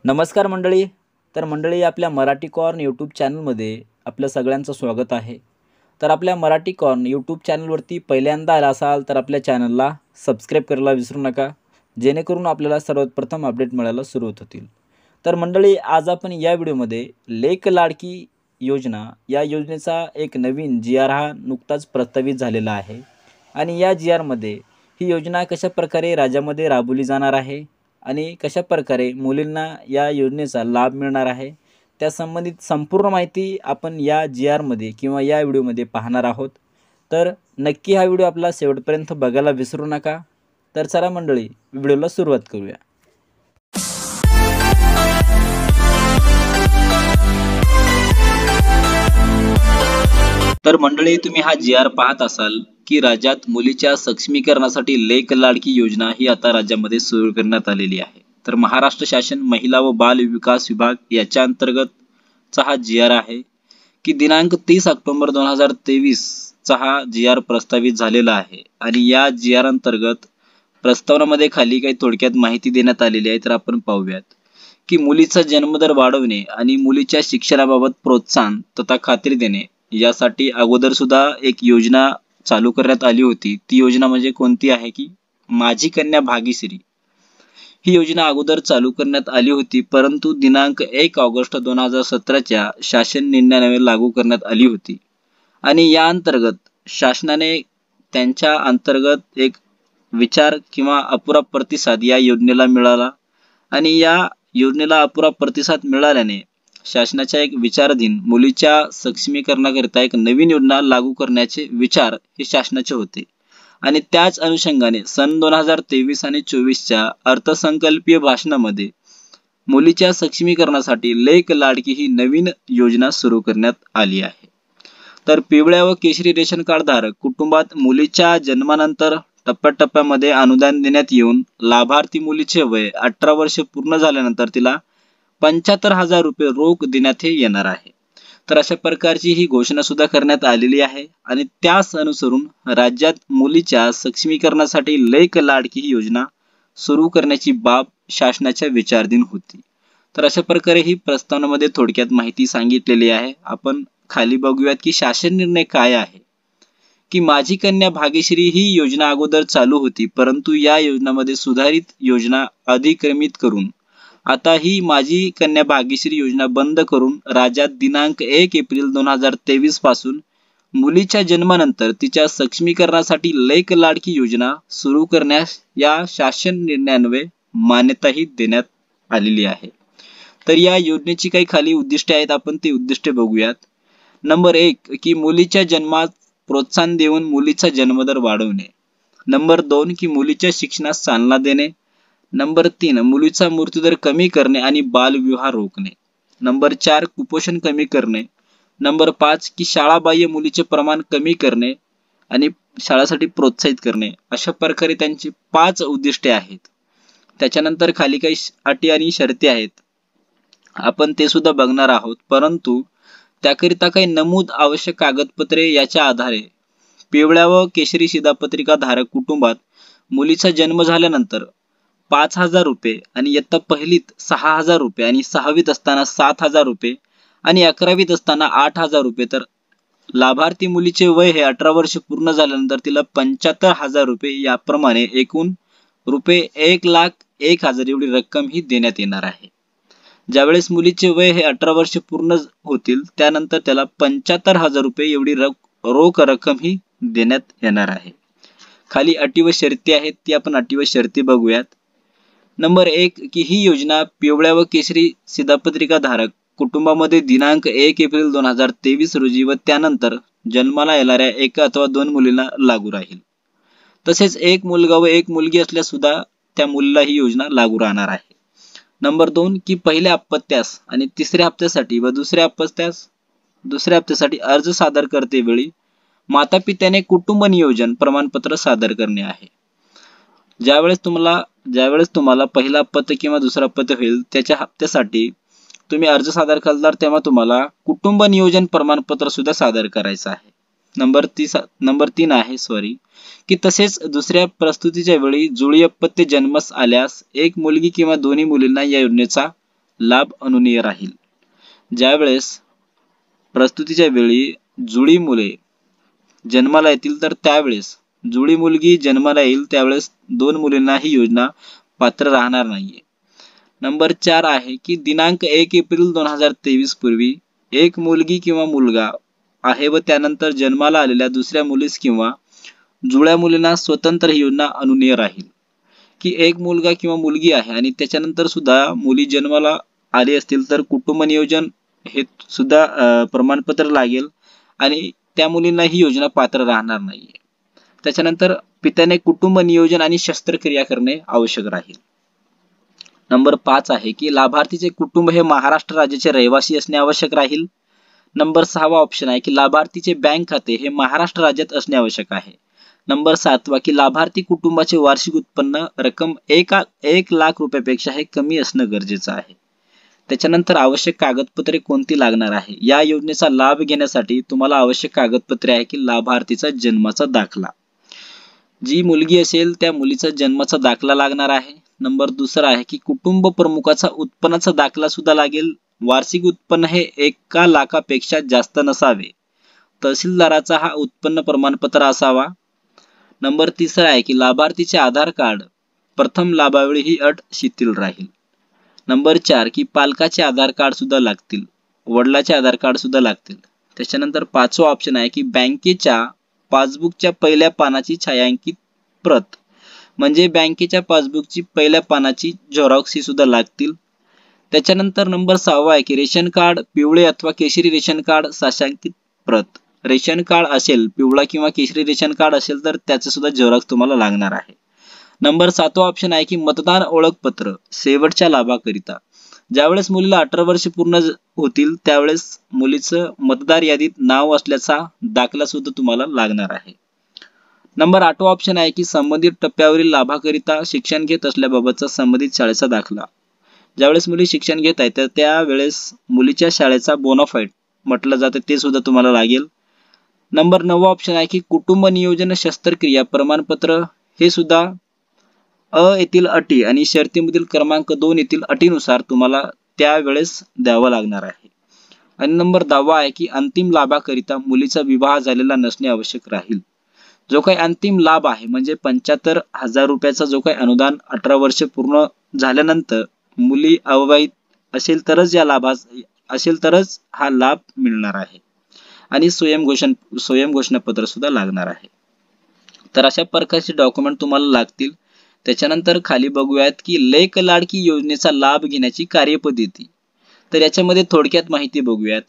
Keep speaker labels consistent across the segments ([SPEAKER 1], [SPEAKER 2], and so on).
[SPEAKER 1] नमस्कार मंडळी. तर मंडळी, आपल्या मराठी कॉर्न यूट्यूब चॅनलमध्ये आपलं सगळ्यांचं स्वागत आहे. तर आपल्या मराठी कॉर्न यूट्यूब चॅनलवरती पहिल्यांदा आला असाल तर आपल्या चॅनलला सबस्क्राईब करायला विसरू नका, जेणेकरून आपल्याला सर्वात प्रथम अपडेट मिळायला सुरुवात होतील. तर मंडळी, आज आपण या व्हिडिओमध्ये लेक लाडकी योजना या योजनेचा एक नवीन जी आर हा नुकताच प्रस्तावित झालेला आहे आणि या जी.आरमध्ये ही योजना कशाप्रकारे राज्यामध्ये राबवली जाणार आहे आणि कशाप्रकारे मुलींना या योजनेचा लाभ मिळणार आहे, त्या संबंधित संपूर्ण माहिती आपण या जी.आरमध्ये किंवा या व्हिडिओमध्ये पाहणार आहोत. तर नक्की हा व्हिडिओ आपला शेवटपर्यंत बघायला विसरू नका. तर चला मंडळी, व्हिडिओला सुरुवात करूया. तर मंडळी, तुम्ही हा जी.आर पाहत असाल की राज्यात मुलीच्या सक्षमीकरणासाठी लेक लाडकी योजना ही आता राज्यामध्ये सुरू करण्यात आलेली आहे. तर महाराष्ट्र शासन महिला व बाल विकास विभाग याच्या अंतर्गतचा हा जी.आर आहे की दिनांक 30 ऑक्टोबर 2023 चा हा जी.आर प्रस्तावित झालेला आहे. आणि या जी.आर अंतर्गत प्रस्तावनामध्ये खाली काही थोडक्यात माहिती देण्यात आलेली आहे. तर आपण पाहूयात की मुलीचा जन्मदर वाढवणे आणि मुलीच्या शिक्षणाबाबत प्रोत्साहन तथा खात्री देणे यासाठी अगोदर सुद्धा एक योजना चालू करण्यात आली होती. ती योजना म्हणजे कोणती आहे की माझी कन्या भाग्यश्री ही योजना अगोदर चालू करण्यात आली होती, परंतु दिनांक 1 ऑगस्ट 2017च्या शासन निर्णयाने लागू करण्यात आली होती. आणि या अंतर्गत शासनाने त्यांच्या अंतर्गत एक विचार किंवा अपुरा प्रतिसाद या योजनेला मिळाला आणि या योजनेला अपुरा प्रतिसाद मिळाल्याने शासनाच्या एक विचाराधीन मुलीच्या सक्षमीकरणाकरिता एक नवीन योजना लागू करण्याचे विचार हे शासनाचे होते. आणि त्याच अनुषंगाने सन 2023 आणि 24च्या अर्थसंकल्पीय भाषणामध्ये मुलीच्या सक्षमीकरणासाठी लेक लाडकी ही नवीन योजना सुरू करण्यात आली आहे. तर पिवळ्या व केशरी रेशन कार्ड धारक कुटुंबात मुलीच्या जन्मानंतर टप्प्याटप्प्यामध्ये अनुदान देण्यात येऊन लाभार्थी मुलीचे वय 18 वर्ष पूर्ण झाल्यानंतर तिला 75,000 रुपये रोख देण्यात येणार आहे. तर अशा प्रकारची ही घोषणा सुद्धा करण्यात आलेली आहे. आणि त्यास अनुसरून राज्यात मुलीच्या सक्षमीकरणासाठी लेक लाडकी ही योजना सुरू करण्याची बाब शासनाच्या विचाराधीन होती. तर अशा प्रकारे ही प्रस्तावनामध्ये थोडक्यात माहिती सांगितलेली आहे. आपण खाली बघूयात की शासन निर्णय काय आहे. की माझी कन्या भाग्यश्री ही योजना अगोदर चालू होती, परंतु या योजनामध्ये सुधारित योजना अधिक्रमित करून आता ही माझी कन्या भाग्यश्री योजना बंद करून राज्यात दिनांक 1 एप्रिल 2023 पासून मुलीच्या जन्मानंतर तिच्या सक्षमीकरणासाठी लेक लाडकी योजना सुरू करण्यास या शासन निर्णयान्वये मान्यताही देण्यात आलेली आहे. तर या योजनेची काही खाली उद्दिष्टे आहेत, आपण ती उद्दिष्टे बघूयात. नंबर 1 की मुलीच्या जन्मात प्रोत्साहन देऊन मुलीचा जन्मदर वाढवणे. नंबर 2 की मुलीच्या शिक्षणास चालना देणे. नंबर 3 मुलीचा मृत्यूदर कमी करणे आणि बालविवाह रोखणे. नंबर 4 कुपोषण कमी करणे. नंबर 5 की शाळाबाह्य मुलीचे प्रमाण कमी करणे आणि शाळेसाठी प्रोत्साहित करणे. अशा प्रकारे त्यांची 5 उद्दिष्टे आहेत. त्याच्यानंतर खाली काही अटी आणि शर्ती आहेत, आपण ते सुद्धा बघणार आहोत. परंतु त्याकरिता काही नमूद आवश्यक कागदपत्रे याच्या आधारे पिवळ्या व केशरी शिधापत्रिका धारक कुटुंबात मुलीचा जन्म झाल्यानंतर 5,000 रुपये आणि इयत्ता पहिलीत 6,000 रुपये आणि 6वीत असताना 7,000 रुपये आणि 11वीत असताना 8,000 रुपये. तर लाभार्थी मुलीचे वय हे 18 वर्ष पूर्ण झाल्यानंतर तिला 75,000 रुपये याप्रमाणे एकूण रुपये 1,01,000 एवढी रक्कम ही देण्यात येणार आहे. ज्यावेळेस मुलीचे वय हे 18 वर्ष पूर्ण होतील त्यानंतर त्याला 75,000 रुपये एवढी रोख रक्कम ही देण्यात येणार आहे. खाली अटी व शर्ती आहेत, ती आपण अटी व शर्ती बघूयात. नंबर 1 की ही योजना पिवळ्या व केशरी शिधापत्रिका धारक कुटुंबामध्ये दिनांक 1 एप्रिल 2023 रोजी व त्यानंतर जन्माला येणाऱ्या 1 अथवा 2 मुलींना लागू राहील. तसेच एक मुलगा व एक मुलगी असल्यास सुद्धा त्या मुलीला ही योजना लागू राहणार आहे. नंबर 2 की पहिल्या अपत्यास आणि तिसऱ्या हप्त्यासाठी व दुसऱ्या हप्त्यासाठी अर्ज सादर करते वेळी माता पित्याने कुटुंब नियोजन प्रमाणपत्र सादर करणे आहे. ज्यावेळेस तुम्हाला पहिला अपत्य किंवा दुसरा अपत्य होईल त्याच्या हप्त्यासाठी तुम्ही अर्ज सादर करणार तेव्हा तुम्हाला कुटुंब नियोजन प्रमाणपत्र सुद्धा सादर करायचं आहे. नंबर 3 आहे की तसेच दुसऱ्या प्रस्तुतीच्या वेळी जुळी अपत्य जन्मस आल्यास एक मुलगी किंवा दोन्ही मुलींना या योजनेचा लाभ अनुनीय राहील. ज्यावेळेस प्रस्तुतीच्या वेळी जुळी मुले जन्माला येतील तर त्यावेळेस जुळी मुलगी जन्माला येईल त्यावेळेस 2 मुलींना ही योजना पात्र राहणार नाहीये. नंबर 4 आहे की दिनांक 1 एप्रिल 2023 पूर्वी एक मुलगी किंवा मुलगा आहे व त्यानंतर जन्माला आलेल्या दुसऱ्या मुलीस किंवा जुळ्या मुलींना स्वतंत्र ही योजना अनुनीय राहील. की एक मुलगा किंवा मुलगी आहे आणि त्याच्यानंतर सुद्धा मुली जन्माला आले असतील तर कुटुंब नियोजन हे सुद्धा प्रमाणपत्र लागेल आणि त्या मुलींना ही योजना पात्र राहणार नाहीये. त्याच्यानंतर पित्याने कुटुंब नियोजन आणि शस्त्रक्रिया करणे आवश्यक राहील. नंबर 5 आहे की लाभार्थीचे कुटुंब हे महाराष्ट्र राज्याचे रहिवासी असणे आवश्यक राहील. नंबर 6वा ऑप्शन आहे की लाभार्थीचे बँक खाते हे महाराष्ट्र राज्यात असणे आवश्यक आहे. नंबर 7वा की लाभार्थी कुटुंबाचे वार्षिक उत्पन्न रक्कम 1 लाख रुपयापेक्षा हे कमी असणं गरजेचं आहे. त्याच्यानंतर आवश्यक कागदपत्रे कोणती लागणार आहे. या योजनेचा लाभ घेण्यासाठी तुम्हाला आवश्यक कागदपत्रे आहे की लाभार्थीचा जन्माचा दाखला. जी मुलगी असेल त्या मुलीचा जन्माचा दाखला लागणार आहे. नंबर 2 आहे की कुटुंब प्रमुखाचा उत्पन्नाचा दाखला सुद्धा लागेल. वार्षिक उत्पन्न हे 1 लाखापेक्षा जास्त नसावे. तहसीलदाराचा हा उत्पन्न प्रमाणपत्र असावा. नंबर 3 आहे की लाभार्थीचे आधार कार्ड प्रथम लाभावेळी ही अट शिथिल राहील. नंबर 4 की पालकाचे आधार कार्ड सुद्धा लागतील, वडिलाचे आधार कार्ड सुद्धा लागतील. त्याच्यानंतर 5वा ऑप्शन आहे की बँकेच्या पासबुकच्या पहिल्या पानाची छायांकित प्रत म्हणजे बँकेच्या पासबुकची पहिल्या पानाची झेरॉक्स ही सुद्धा लागतील. त्याच्यानंतर नंबर 6वा आहे की रेशन कार्ड पिवळे अथवा केशरी रेशन कार्ड साशांकित प्रत. रेशन कार्ड असेल पिवळा किंवा केशरी रेशन कार्ड असेल तर त्याचे सुद्धा झेरॉक्स तुम्हाला लागणार आहे. नंबर 7वा ऑप्शन आहे की मतदान ओळखपत्र शेवटच्या लाभाकरिता. ज्यावेळेस मुलीला 18 वर्ष पूर्ण होतील त्यावेळेस मुलीचं मतदार यादीत नाव असल्याचा दाखला सुद्धा तुम्हाला लागणार आहे. नंबर 8वा ऑप्शन आहे की संबंधित टप्प्यावरील लाभाकरिता शिक्षण घेत असल्याबाबतचा संबंधित शाळेचा दाखला. ज्यावेळेस मुली शिक्षण घेत आहेत तर त्यावेळेस मुलीच्या शाळेचा बोनाफाईड म्हटलं जातं ते सुद्धा तुम्हाला लागेल. नंबर 9वा ऑप्शन आहे की कुटुंब नियोजन शस्त्रक्रिया प्रमाणपत्र हे सुद्धा येथील अटी आणि शर्तीमधील क्रमांक 2 येथील अटीनुसार तुम्हाला त्यावेळेस द्यावं लागणार आहे. आणि नंबर 10वा आहे की अंतिम लाभाकरिता मुलीचा विवाह झालेला नसणे आवश्यक राहील. जो काही अंतिम लाभ आहे म्हणजे 75,000 रुपयाचा जो काही अनुदान 18 वर्ष पूर्ण झाल्यानंतर मुली अविवाहित असेल तरच हा लाभ मिळणार आहे. आणि स्वयंघोषणापत्र सुद्धा लागणार आहे. तर अशा प्रकारचे डॉक्युमेंट तुम्हाला लागतील. त्याच्यानंतर खाली बघूयात की लेक लाडकी योजनेचा लाभ घेण्याची कार्यपद्धती. तर याच्यामध्ये थोडक्यात माहिती बघूयात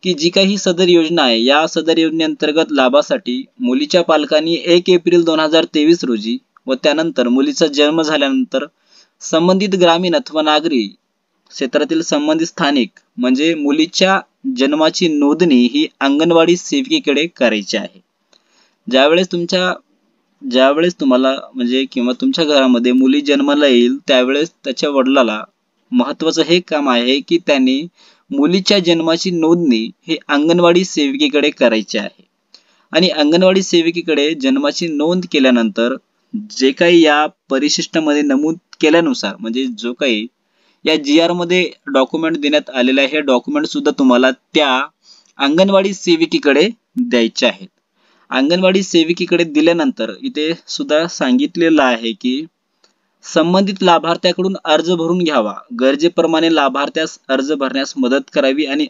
[SPEAKER 1] की जी काही सदर योजना आहे या सदर योजनेअंतर्गत लाभासाठी मुलीच्या पालकांनी 1 एप्रिल 2023 रोजी व त्यानंतर मुलीचा जन्म झाल्यानंतर संबंधित ग्रामीण अथवा नागरी क्षेत्रातील संबंधित स्थानिक म्हणजे मुलीच्या जन्माची नोंदणी ही अंगणवाडी सेविकेकडे करायची आहे. ज्यावेळेस तुम्हाला म्हणजे किंवा तुमच्या घरामध्ये मुली जन्माला येईल त्यावेळेस त्याच्या वडिलाला महत्वाचं हे काम आहे की त्यांनी मुलीच्या जन्माची नोंदणी ही अंगणवाडी सेविकेकडे करायची आहे. आणि अंगणवाडी सेविकेकडे जन्माची नोंद केल्यानंतर जे काही या परिशिष्टामध्ये नमूद केल्यानुसार म्हणजे जो काही या GR मध्ये डॉक्युमेंट देण्यात आलेले आहे हे डॉक्युमेंट सुद्धा तुम्हाला त्या अंगणवाडी सेविकेकडे द्यायचे आहेत. अंगणवाडी सेविकेकडे दिल्यानंतर इथे सुद्धा सांगितलेलं आहे की संबंधित लाभार्थ्याकडून अर्ज भरून घ्यावा. गरजेप्रमाणे लाभार्थ्यास अर्ज भरण्यास मदत करावी आणि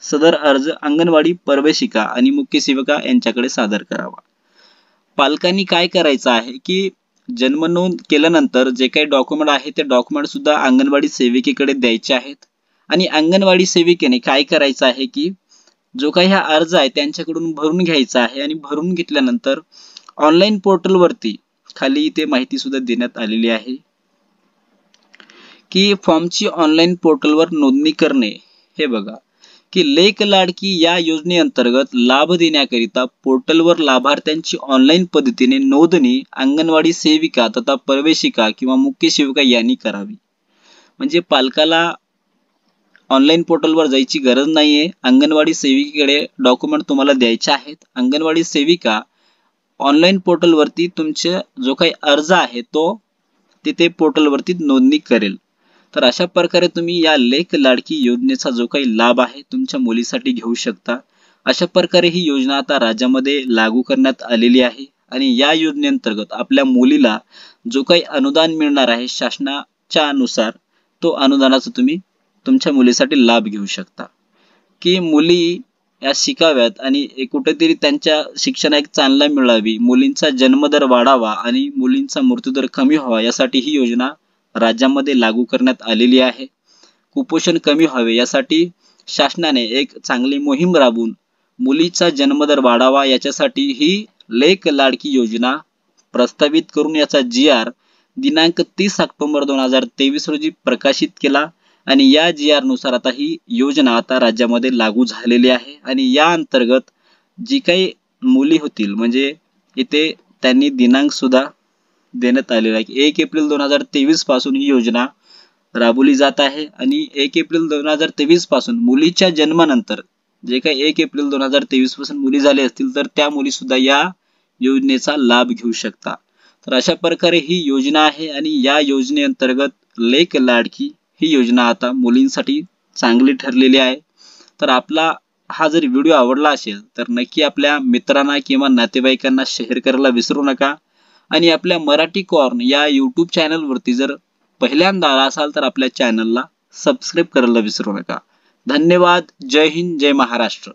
[SPEAKER 1] सदर अर्ज अंगणवाडी प्रवेशिका आणि मुख्य सेविका यांच्याकडे सादर करावा. पालकांनी काय करायचं आहे की जन्म नोंद केल्यानंतर जे काही डॉक्युमेंट आहे ते डॉक्युमेंट सुद्धा अंगणवाडी सेविकेकडे द्यायचे आहेत. आणि अंगणवाडी सेविकेने काय करायचं आहे की जो काही हा अर्ज आहे त्यांच्याकडून भरून घ्यायचा आहे आणि भरून घेतल्यानंतर ऑनलाईन पोर्टलवरती खाली इथे माहिती सुद्धा देण्यात आलेली आहे की फॉर्मची ऑनलाईन पोर्टलवर नोंदणी करणे. हे बघा की लेक लाडकी या योजनेअंतर्गत लाभ देण्याकरिता पोर्टलवर लाभार्थ्यांची ऑनलाईन पद्धतीने नोंदणी अंगणवाडी सेविका तथा प्रवेशिका किंवा मुख्य सेविका यांनी करावी. म्हणजे पालकाला ऑनलाईन पोर्टलवर जायची गरज नाहीये. अंगणवाडी सेविकेकडे डॉक्युमेंट तुम्हाला द्यायचे आहेत. अंगणवाडी सेविका ऑनलाईन पोर्टलवरती तुमचे जो काही अर्ज आहे तो तिथे पोर्टलवरती नोंदणी करेल. तर अशा प्रकारे तुम्ही या लेक लाडकी योजनेचा जो काही लाभ आहे तुमच्या मुलीसाठी घेऊ शकता. अशा प्रकारे ही योजना आता राज्यामध्ये लागू करण्यात आलेली आहे आणि या योजनेअंतर्गत आपल्या मुलीला जो काही अनुदान मिळणार आहे शासनाच्या अनुसार, तो अनुदानाचा तुम्ही तुमच्या मुलीसाठी लाभ घेऊ शकता. की मुली या शिकाव्यात आणि कुठेतरी त्यांच्या शिक्षणात एक चालना मिळावी, मुलींचा जन्मदर वाढावा आणि मुलींचा मृत्यूदर कमी व्हावा यासाठी ही योजना राज्यामध्ये लागू करण्यात आलेली आहे. कुपोषण कमी व्हावे यासाठी शासनाने एक चांगली मोहीम राबवून मुलीचा जन्मदर वाढावा याच्यासाठी ही लेक लाडकी योजना प्रस्तावित करून याचा GR दिनांक 30 ऑक्टोबर 2023 रोजी प्रकाशित केला आणि या GR नुसार आता ही योजना आता राज्यामध्ये लागू झालेली आहे आणि या अंतर्गत जी काही मुली होतील म्हणजे इथे त्यांनी दिनांक सुद्धा देण्यात आलेला आहे. 1 एप्रिल 2023 पासून ही योजना राबवली जात आहे आणि 1 एप्रिल 2023 पासून मुलीच्या जन्मानंतर जे काही 1 एप्रिल 2023 पासून मुली झाले असतील तर त्या मुली सुद्धा या योजनेचा लाभ घेऊ शकता. तर अशा प्रकारे ही योजना आहे आणि या योजनेअंतर्गत लेक लाडकी ही योजना आता मुलींसाठी चांगली ठरलेली आहे. तर आपला हा जर व्हिडिओ आवडला असेल तर नक्की आपल्या मित्रांना किंवा नातेवाईकांना शेअर करायला विसरू नका आणि आपल्या मराठी कॉर्न या YouTube चॅनलवरती जर पहिल्यांदा आला असाल तर आपल्या चॅनलला सबस्क्राईब करायला विसरू नका. धन्यवाद. जय हिंद, जय महाराष्ट्र.